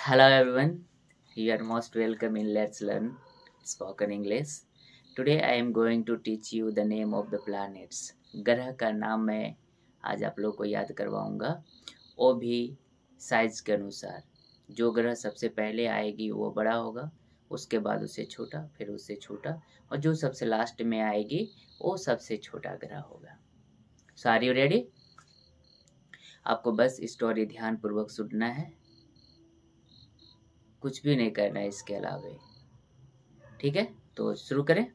Hello everyone, you are most welcome in Let's Learn Spoken English. Today I am going to teach you the name of the planets. ग्रह का नाम मैं आज आप लोग को याद करवाऊंगा, वो भी साइज के अनुसार। जो ग्रह सबसे पहले आएगी वो बड़ा होगा, उसके बाद उससे छोटा, फिर उससे छोटा, और जो सबसे लास्ट में आएगी वो सबसे छोटा ग्रह होगा। सो आर यू रेडी? आपको बस स्टोरी ध्यानपूर्वक सुनना है, कुछ भी नहीं करना है इसके अलावा, ठीक है? तो शुरू करें।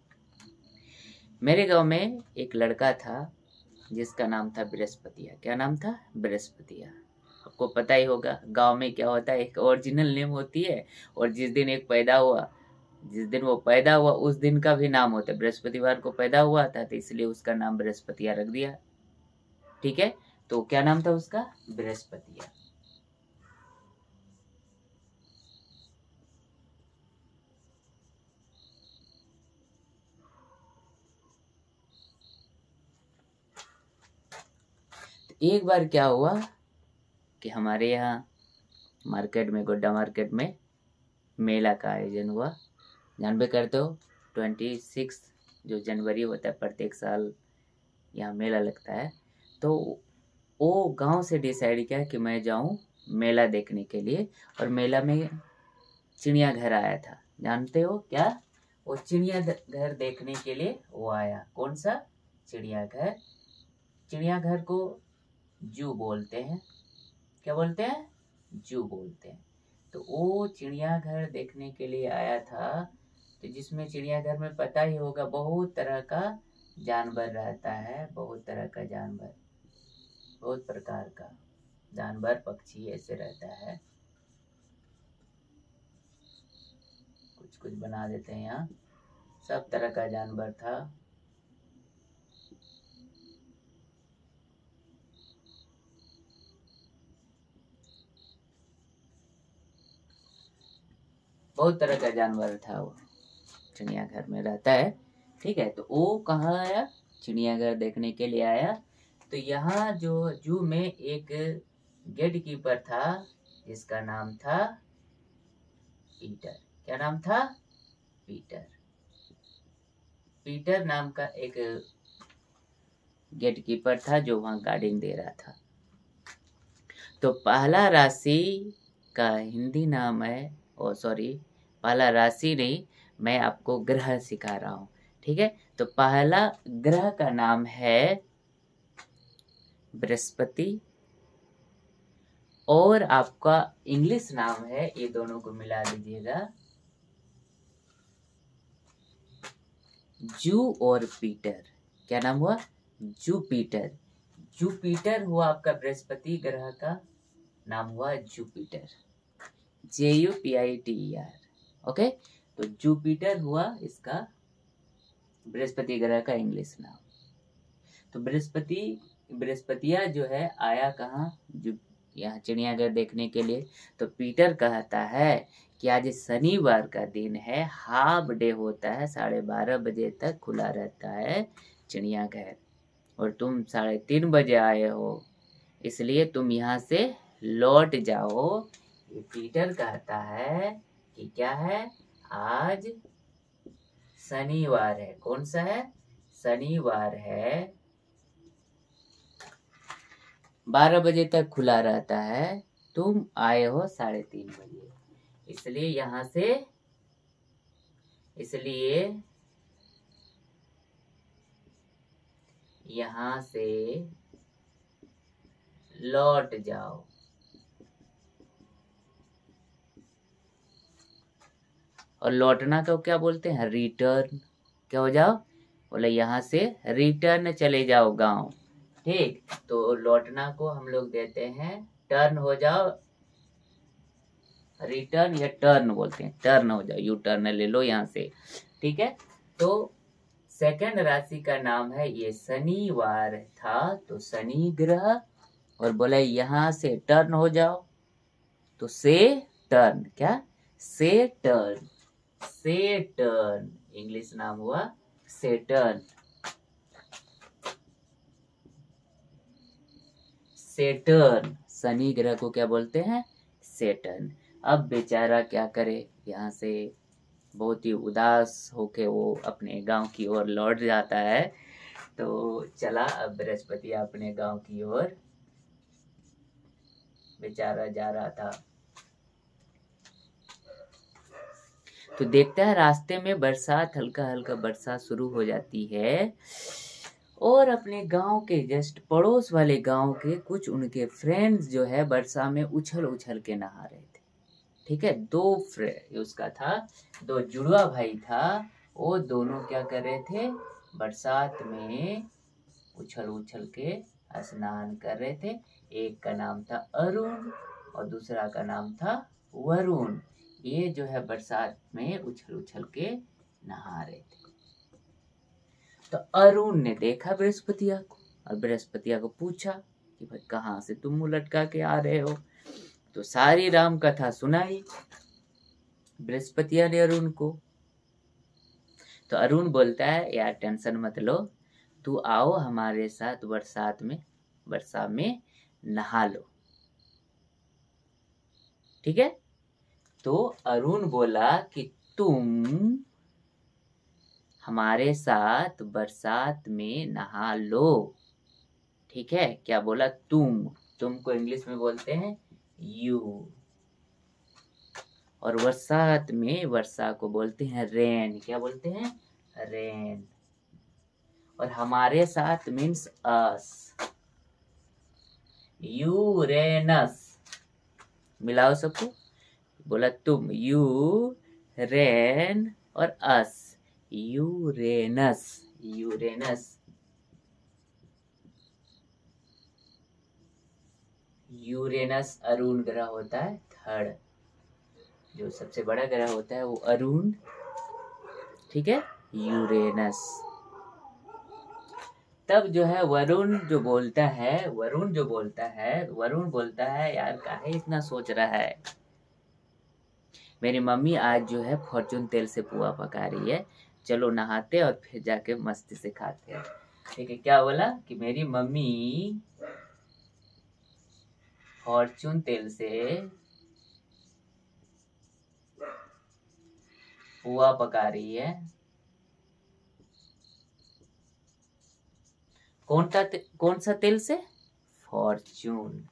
मेरे गांव में एक लड़का था जिसका नाम था बृहस्पतिया। क्या नाम था? बृहस्पतिया। आपको पता ही होगा गांव में क्या होता है, एक ओरिजिनल नेम होती है, और जिस दिन वो पैदा हुआ उस दिन का भी नाम होता है। बृहस्पतिवार को पैदा हुआ था तो इसलिए उसका नाम बृहस्पतिया रख दिया, ठीक है? तो क्या नाम था उसका? बृहस्पतिया। एक बार क्या हुआ कि हमारे यहाँ मार्केट में, गोड्डा मार्केट में मेला का आयोजन हुआ। जानबे करते हो 26 जो जनवरी होता है, प्रत्येक साल यहाँ मेला लगता है। तो वो गांव से डिसाइड किया कि मैं जाऊं मेला देखने के लिए, और मेला में चिड़ियाघर आया था। जानते हो क्या? वो चिड़ियाघर देखने के लिए वो आया। कौन सा चिड़ियाघर? चिड़ियाघर को जू बोलते हैं। क्या बोलते हैं? जू बोलते हैं। तो वो चिड़ियाघर देखने के लिए आया था, तो जिसमें चिड़ियाघर में पता ही होगा बहुत तरह का जानवर रहता है, बहुत तरह का जानवर, बहुत प्रकार का जानवर, पक्षी ऐसे रहता है। कुछ कुछ बना देते हैं यहाँ। सब तरह का जानवर था। बहुत तरह का जानवर था, वो चिड़ियाघर में रहता है, ठीक है? तो वो कहाँ आया? चिड़ियाघर देखने के लिए आया। तो यहाँ जो जू में एक गेट कीपर था जिसका नाम था पीटर। क्या नाम था? पीटर। पीटर नाम का एक गेट कीपर था जो वहाँ गार्डिंग दे रहा था। तो पहला राशि का हिंदी नाम है, पहला राशि नहीं, मैं आपको ग्रह सिखा रहा हूँ, ठीक है? तो पहला ग्रह का नाम है बृहस्पति, और आपका इंग्लिश नाम है, ये दोनों को मिला दीजिएगा, जू और पीटर। क्या नाम हुआ? जुपिटर। जुपिटर हुआ आपका बृहस्पति ग्रह का नाम हुआ जुपिटर, JUPITER। ओके, तो जुपिटर हुआ इसका बृहस्पति ग्रह का इंग्लिश नाम। तो बृहस्पतिया जो है आया कहाँ? यहाँ चिड़ियाघर देखने के लिए। तो पीटर कहता है कि आज शनिवार का दिन है, हाफ डे होता है, 12:30 बजे तक खुला रहता है चिड़ियाघर, और तुम 3:30 बजे आए हो, इसलिए तुम यहाँ से लौट जाओ। ये पीटर कहता है कि क्या है, आज शनिवार है। कौन सा है? शनिवार है, 12 बजे तक खुला रहता है, तुम आए हो 3:30 बजे, इसलिए यहाँ से लौट जाओ। और लौटना को क्या बोलते हैं? रिटर्न। क्या हो जाओ? बोले यहाँ से रिटर्न चले जाओ गांव, ठीक? तो लौटना को हम लोग देते हैं टर्न हो जाओ, रिटर्न या टर्न बोलते हैं, टर्न हो जाओ, यू टर्न ले लो यहाँ से, ठीक है? तो सेकंड राशि का नाम है, ये शनिवार था, तो शनि ग्रह, और बोला यहाँ से टर्न हो जाओ, तो से टर्न। क्या? से टर्न। सेटर्न इंग्लिश नाम हुआ सेटर्न। सेटर्न, शनि ग्रह को क्या बोलते हैं? सेटर्न। अब बेचारा क्या करे, यहाँ से बहुत ही उदास होके वो अपने गांव की ओर लौट जाता है। तो चला अब बृहस्पति अपने गांव की ओर बेचारा जा रहा था। तो देखता है रास्ते में बरसात, हल्का हल्का बरसात शुरू हो जाती है और अपने गांव के जस्ट पड़ोस वाले गांव के कुछ उनके फ्रेंड्स जो है बरसा में उछल उछल के नहा रहे थे। ठीक है, उसका था, दो जुड़वा भाई था, वो दोनों क्या कर रहे थे, बरसात में उछल उछल के स्नान कर रहे थे। एक का नाम था अरुण और दूसरा का नाम था वरुण। ये जो है बरसात में उछल उछल के नहा रहे थे। तो अरुण ने देखा बृहस्पतिया को और बृहस्पतिया को पूछा कि भाई कहाँ से तुम मुंह लटका के आ रहे हो। तो सारी राम कथा सुनाई बृहस्पतिया ने अरुण को। तो अरुण बोलता है यार टेंशन मत लो, तू आओ हमारे साथ वर्षा में नहा लो। ठीक है, तो अरुण बोला कि तुम हमारे साथ बरसात में नहा लो। ठीक है, क्या बोला, तुम को इंग्लिश में बोलते हैं यू, और बरसात में वर्षा को बोलते हैं रेन। क्या बोलते हैं, रेन। और हमारे साथ मीन्स अस, यूरेनस। मिलाओ सबको, बोला तुम, यू, रेन और अस, यूरेनस। यूरेनस, यूरेनस अरुण ग्रह होता है थर्ड, जो सबसे बड़ा ग्रह होता है वो अरुण। ठीक है, यूरेनस। तब जो है वरुण बोलता है यार काहे इतना सोच रहा है, मेरी मम्मी आज जो है फॉर्चून तेल से पुआ पका रही है, चलो नहाते और फिर जाके मस्ती से खाते हैं। ठीक है, क्या बोला कि मेरी मम्मी फॉर्चून तेल से पुआ पका रही है। कौन सा तेल से, फॉर्चून।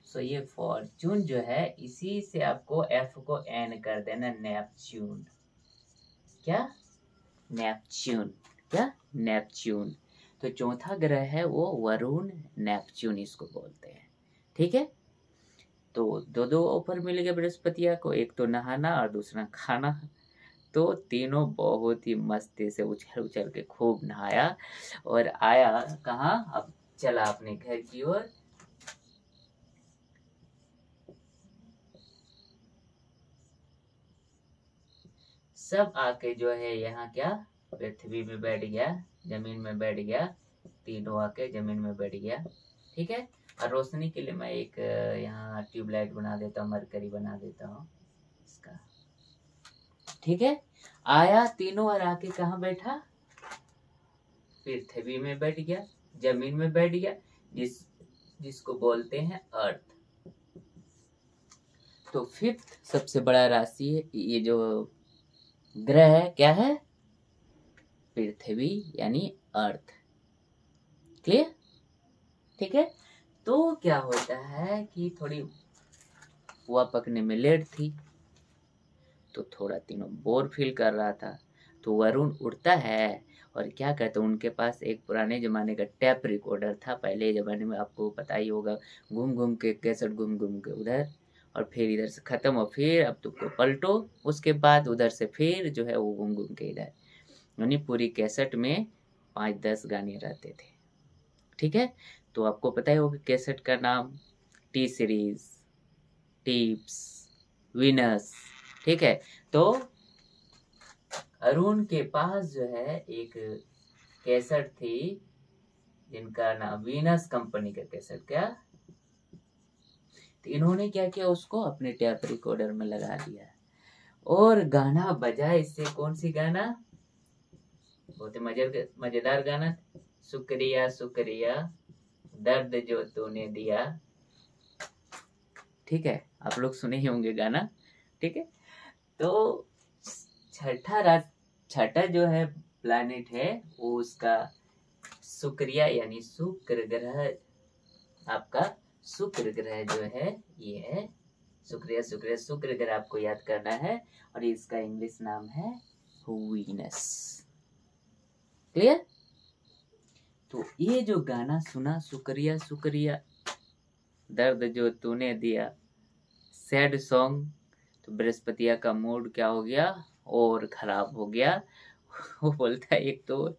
सो ये फॉर्चून जो है इसी से आपको एफ को एन कर देना, नेपच्यून। क्या, नेपच्यून। क्या, नेपच्यून। तो चौथा ग्रह है वो वरुण, नेपच्यून इसको बोलते हैं। ठीक है, तो दो ऑफर मिल गए बृहस्पतिया को, एक तो नहाना और दूसरा खाना। तो तीनों बहुत ही मस्ती से उछल उछल के खूब नहाया और आया कहाँ, अब चला अपने घर की ओर। सब आके जो है यहाँ क्या, पृथ्वी में बैठ गया, जमीन में बैठ गया, तीनों आके जमीन में बैठ गया। ठीक है, और रोशनी के लिए मैं एक यहाँ ट्यूबलाइट बना देता हूँ, मरकरी बना देता हूँ इसका। ठीक है, आया तीनों और आके कहाँ बैठा, पृथ्वी में बैठ गया, जमीन में बैठ गया, जिसको बोलते हैं अर्थ। तो फिफ्थ सबसे बड़ा राशि है, ये जो ग्रह है क्या है, पृथ्वी यानी अर्थ। क्लियर। ठीक है, तो क्या होता है कि थोड़ी पुआ पकने में लेट थी तो थोड़ा तीनों बोर फील कर रहा था। तो वरुण उठता है और क्या कहते हैं, उनके पास एक पुराने जमाने का टैप रिकॉर्डर था। पहले जमाने में आपको पता ही होगा, घूम घूम के कैसेट घूम घूम के उधर और फिर इधर से खत्म और फिर अब तुमको पलटो, उसके बाद उधर से फिर जो है वो घूम घूम के इधर, यानी पूरी कैसेट में 5-10 गाने रहते थे। ठीक है, तो आपको पता ही होगा कैसेट का नाम, टी सीरीज, टिप्स, विनर्स। ठीक है, तो अरुण के पास जो है एक कैसेट थी जिनका नाम वीनस कंपनी का कैसेट। क्या, तो इन्होंने क्या किया, उसको अपने टैप रिकॉर्डर में लगा दिया और गाना बजा इससे। कौन सी गाना, बहुत ही मजेदार गाना, शुक्रिया शुक्रिया दर्द जो तूने दिया। ठीक है, आप लोग सुने ही होंगे गाना। ठीक है। तो छठा जो है प्लैनेट है वो उसका शुक्रिया यानी शुक्र ग्रह, आपका शुक्र ग्रह जो है ये है शुक्रिया। शुक्र ग्रह आपको याद करना है और इसका इंग्लिश नाम है वीनस। क्लियर? तो ये जो गाना सुना, शुक्रिया शुक्रिया, दर्द जो तूने दिया, सैड सॉन्ग, तो बृहस्पतिया का मूड क्या हो गया और खराब हो गया। वो बोलता है एक तो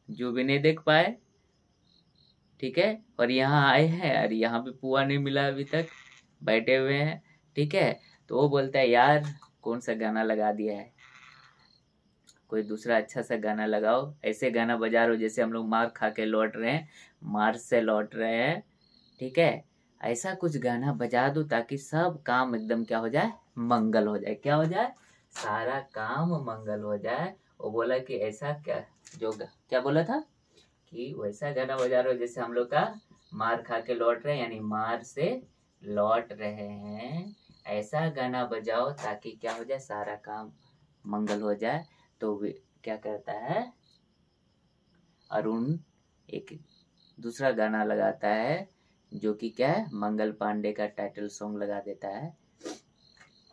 जो भी नहीं देख पाए, ठीक है, और यहाँ आए हैं और यहाँ पे पुआ नहीं मिला अभी तक, बैठे हुए हैं, ठीक है। तो वो बोलता है यार कौन सा गाना लगा दिया है, कोई दूसरा अच्छा सा गाना लगाओ, ऐसे गाना बजा रहे हो जैसे हम लोग मार खा के लौट रहे हैं, मार से लौट रहे हैं, ठीक है। ऐसा कुछ गाना बजा दो ताकि सब काम एकदम क्या हो जाए, मंगल हो जाए। क्या हो जाए? सारा काम मंगल हो जाए। वो बोला कि ऐसा क्या बोला था कि वैसा गाना बजा रहे हो जैसे हम लोग का मार खा के लौट रहे हैं, यानी मार से लौट रहे हैं, ऐसा गाना बजाओ ताकि क्या हो जाए, सारा काम मंगल हो जाए। तो क्या करता है अरुण, एक दूसरा गाना लगाता है जो कि क्या है, मंगल पांडे का टाइटल सॉन्ग लगा देता है,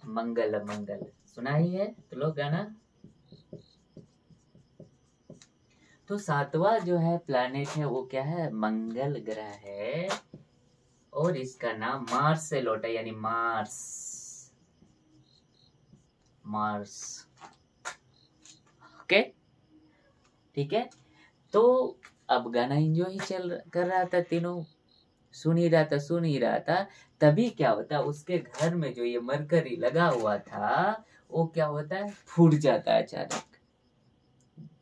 मंगल मंगल। सुना ही है तो लोग गाना। तो सातवां जो है प्लैनेट है वो क्या है, मंगल ग्रह है और इसका नाम मार्स से लौटा, यानी मार्स। ओके, ठीक है। तो अब गाना एंजॉय ही कर रहा था, तीनों सुन ही रहा था। तभी क्या होता है, उसके घर में जो ये मरकरी लगा हुआ था वो क्या होता है, फूट जाता है अचानक।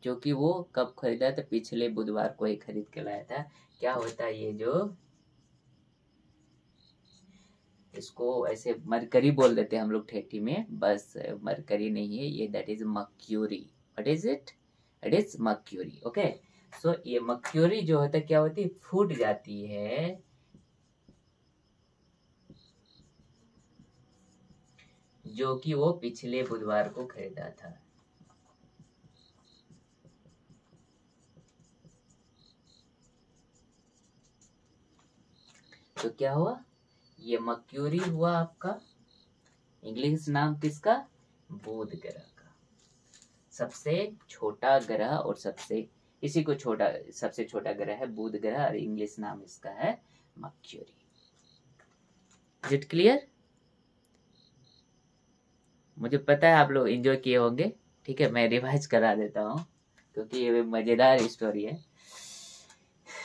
जो कि वो कब खरीदा था, पिछले बुधवार को ही खरीद के लाया था। क्या होता है, ये जो इसको ऐसे मरकरी बोल देते हैं हम लोग ठेठी में, बस मरकरी नहीं है ये, that is Mercury. What is it? It is Mercury. Okay, so ये मर्क्यूरी जो होता है क्या होती है, फूट जाती है, जो कि वो पिछले बुधवार को खरीदा था। तो क्या हुआ, ये मर्क्यूरी हुआ आपका, इंग्लिश नाम किसका, बुध ग्रह का, सबसे छोटा ग्रह और सबसे छोटा ग्रह है बुध ग्रह और इंग्लिश नाम इसका है मर्क्यूरी। Is it clear? मुझे पता है आप लोग एंजॉय किए होंगे, ठीक है। मैं रिवाइज करा देता हूँ क्योंकि ये मजेदार स्टोरी है।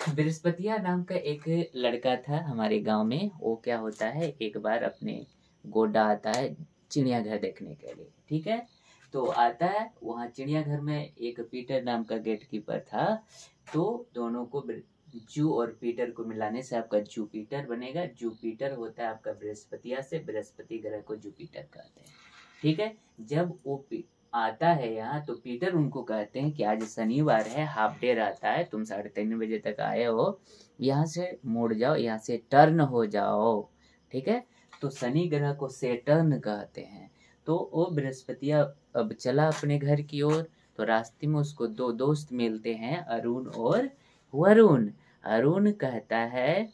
बृहस्पतिया नाम का एक लड़का था हमारे गांव में। वो क्या होता है, एक बार अपने गोड्डा आता है चिड़ियाघर देखने के लिए, ठीक है। तो आता है वहाँ चिड़ियाघर में, एक पीटर नाम का गेट कीपर था। तो दोनों को जू और पीटर को मिलाने से आपका जुपिटर बनेगा। जुपिटर होता है आपका बृहस्पतिया से, बृहस्पति ग्रह को जुपिटर कहते हैं, ठीक है। जब वो आता है यहाँ तो पीटर उनको कहते हैं कि आज शनिवार है, हाफ डे रहता है, तुम 3:30 बजे तक आए हो, यहाँ से मुड़ जाओ, यहाँ से टर्न हो जाओ, ठीक है। तो शनि ग्रह को सेटर्न कहते हैं। तो वो बृहस्पतिया अब चला अपने घर की ओर। तो रास्ते में उसको दो दोस्त मिलते हैं, अरुण और वरुण। अरुण कहता है,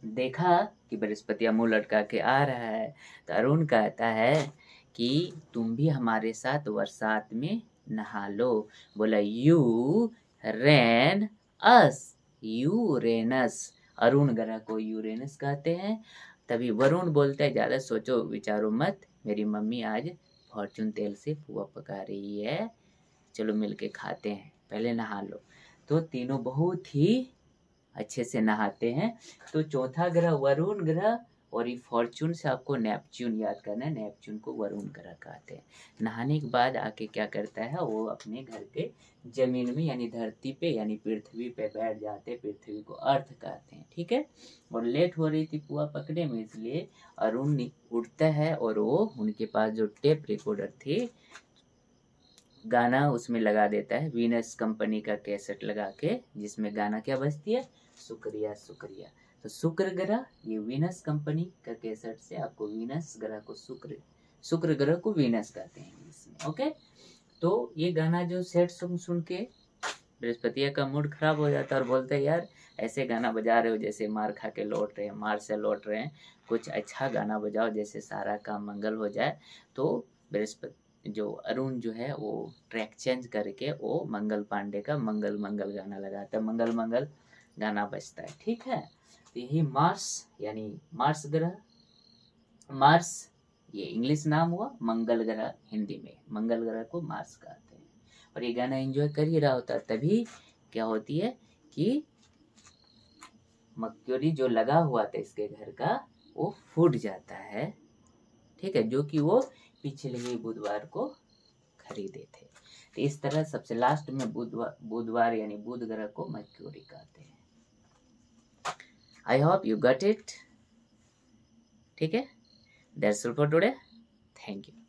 देखा कि बृहस्पतिया मुंह लटका के आ रहा है, तो अरुण कहता है कि तुम भी हमारे साथ बरसात में नहा लो। बोला you rain us, Uranus, Arun ग्रह को यूरेनस कहते हैं। तभी वरुण बोलता है, ज्यादा सोचो विचारो मत, मेरी मम्मी आज फॉर्चून तेल से पुआ पका रही है, चलो मिलके खाते हैं, पहले नहा लो। तो तीनों बहुत ही अच्छे से नहाते हैं। तो चौथा ग्रह वरुण ग्रह, और ये फॉर्चून से आपको नेपच्यून याद करना है, नेपच्यून को वरुण ग्रह कहते हैं। नहाने के बाद आके क्या करता है, वो अपने घर के जमीन में यानी धरती पे यानी पृथ्वी पे बैठ जाते हैं, पृथ्वी को अर्थ कहते हैं, ठीक है। और लेट हो रही थी पुआ पकने में, इसलिए अरुण उठता है और वो उनके पास जो टेप रिकॉर्डर थी, गाना उसमें लगा देता है, वीनस कंपनी का कैसेट लगा के, जिसमें गाना क्या बजती है, शुक्रिया शुक्रिया। तो शुक्र ग्रह, ये वीनस कंपनी का कैसेट से आपको वीनस ग्रह को शुक्र ग्रह को वीनस कहते हैं इंग्लिश में। ओके, तो ये गाना जो सेट सॉन्ग सुन के बृहस्पति का मूड खराब हो जाता है और बोलते हैं यार ऐसे गाना बजा रहे हो जैसे मार खा के लौट रहे हैं, मार से लौट रहे हैं, कुछ अच्छा गाना बजाओ जैसे सारा काम मंगल हो जाए। तो बृहस्पति जो अरुण जो है वो ट्रैक चेंज करके वो मंगल पांडे का मंगल मंगल गाना लगाता है, मंगल मंगल गाना बजता है। ठीक है, तो यही मार्स यानी मार्स ग्रह, मार्स ये इंग्लिश नाम हुआ, मंगल ग्रह हिंदी में, मंगल ग्रह को मार्स कहते हैं। और ये गाना एंजॉय कर ही रहा होता, तभी क्या होती है कि मर्क्यूरी जो लगा हुआ था इसके घर का वो फूट जाता है। ठीक है, जो कि वो पिछले ही बुधवार को खरीदे थे। तो इस तरह सबसे लास्ट में बुधवार यानी बुध ग्रह को मर्क्यूरी कहते हैं। I hope you got it. ठीक है, that's all for today. Thank you.